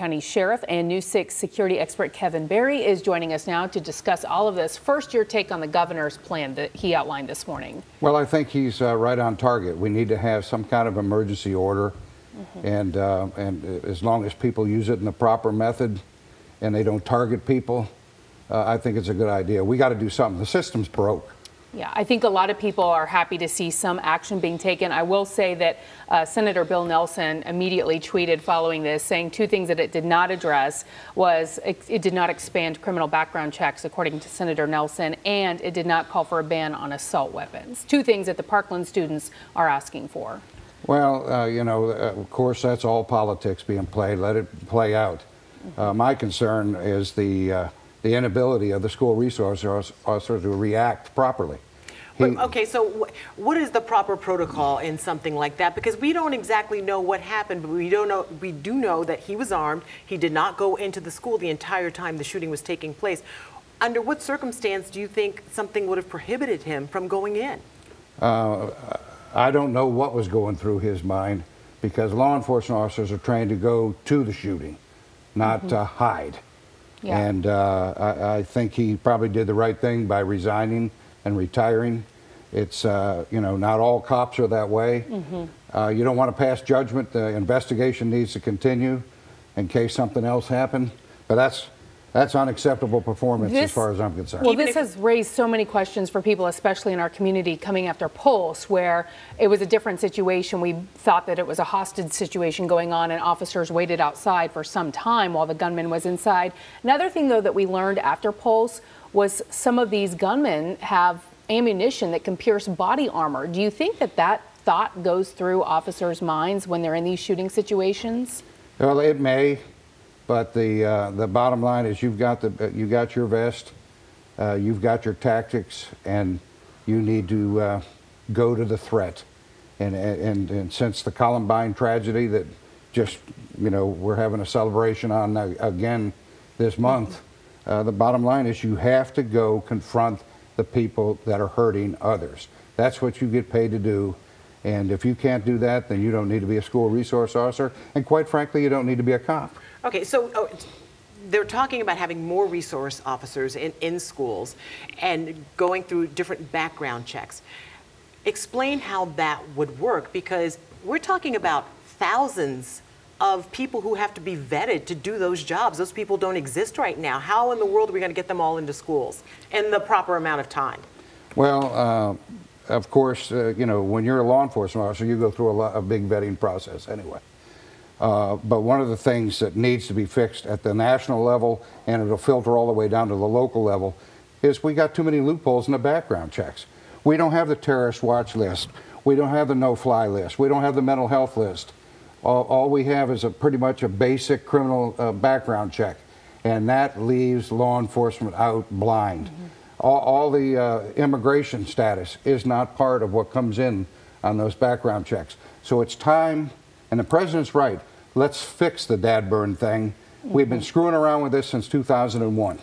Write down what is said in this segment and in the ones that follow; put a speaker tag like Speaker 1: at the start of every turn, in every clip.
Speaker 1: County Sheriff and News 6 security expert Kevin Beary is joining us now to discuss all of this. First, your take on the governor's plan that he outlined this morning.
Speaker 2: Well, I think he's right on target. We need to have some kind of emergency order, and as long as people use it in the proper method and they don't target people, I think it's a good idea. We got to do something. The system's broke.
Speaker 1: Yeah, I think a lot of people are happy to see some action being taken. I will say that Senator Bill Nelson immediately tweeted following this, saying two things that it did not address was it did not expand criminal background checks, according to Senator Nelson, and it did not call for a ban on assault weapons. Two things that the Parkland students are asking for. Well,
Speaker 2: you know, of course, that's all politics being played. Let it play out. My concern is the inability of the school resource officer to react properly.
Speaker 3: Okay, so what is the proper protocol in something like that? Because we don't exactly know what happened, but we do know that he was armed. He did not go into the school the entire time the shooting was taking place. Under what circumstance do you think something would have prohibited him from going in?
Speaker 2: I don't know what was going through his mind, because law enforcement officers are trained to go to the shooting, not to hide. Yeah. And I think he probably did the right thing by resigning and retiring. It's, you know, not all cops are that way. You don't want to pass judgment. The investigation needs to continue in case something else happened. But that's unacceptable performance as far as I'm concerned.
Speaker 1: Well, this has raised so many questions for people, especially in our community, coming after Pulse, where it was a different situation. We thought that it was a hostage situation going on, and officers waited outside for some time while the gunman was inside. Another thing, though, that we learned after Pulse was some of these gunmen have ammunition that can pierce body armor. Do you think that that thought goes through officers' minds when they're in these shooting situations?
Speaker 2: Well, it may. But the bottom line is you got your vest, you've got your tactics, and you need to go to the threat. And since the Columbine tragedy that just, you know, we're having a celebration on again this month, the bottom line is you have to go confront the people that are hurting others. That's what you get paid to do. And if you can't do that, then you don't need to be a school resource officer. And quite frankly, you don't need to be a cop.
Speaker 3: Okay, so they're talking about having more resource officers in schools and going through different background checks. Explain how that would work, because we're talking about thousands of people who have to be vetted to do those jobs. Those people don't exist right now. How in the world are we going to get them all into schools in the proper amount of time?
Speaker 2: Well, of course, you know, when you're a law enforcement officer, you go through a big vetting process anyway. But one of the things that needs to be fixed at the national level, and it'll filter all the way down to the local level, is we got too many loopholes in the background checks. We don't have the terrorist watch list. We don't have the no-fly list. We don't have the mental health list. All we have is pretty much a basic criminal background check, and that leaves law enforcement out blind. All the immigration status is not part of what comes in on those background checks. So it's time, and the president's right, let's fix the dad burn thing. We've been screwing around with this since 2001.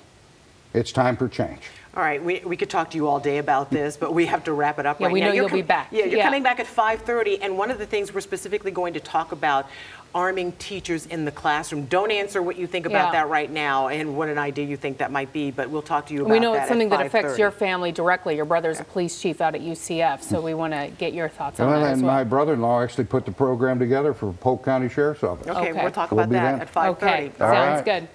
Speaker 2: It's time for change.
Speaker 3: All right, we could talk to you all day about this, but we have to wrap it up right now.
Speaker 1: We know you'll be back.
Speaker 3: Yeah, you're coming back at 5:30, and one of the things we're specifically going to talk about, arming teachers in the classroom. Don't answer what you think about that right now and what an idea you think that might be, but we'll talk to you about that.
Speaker 1: We know it's something that affects your family directly. Your brother's a police chief out at UCF, so we want to get your thoughts on that as well.
Speaker 2: And my brother-in-law actually put the program together for Polk County Sheriff's Office.
Speaker 3: Okay, we'll talk about that at 5:30.
Speaker 1: Okay, sounds good.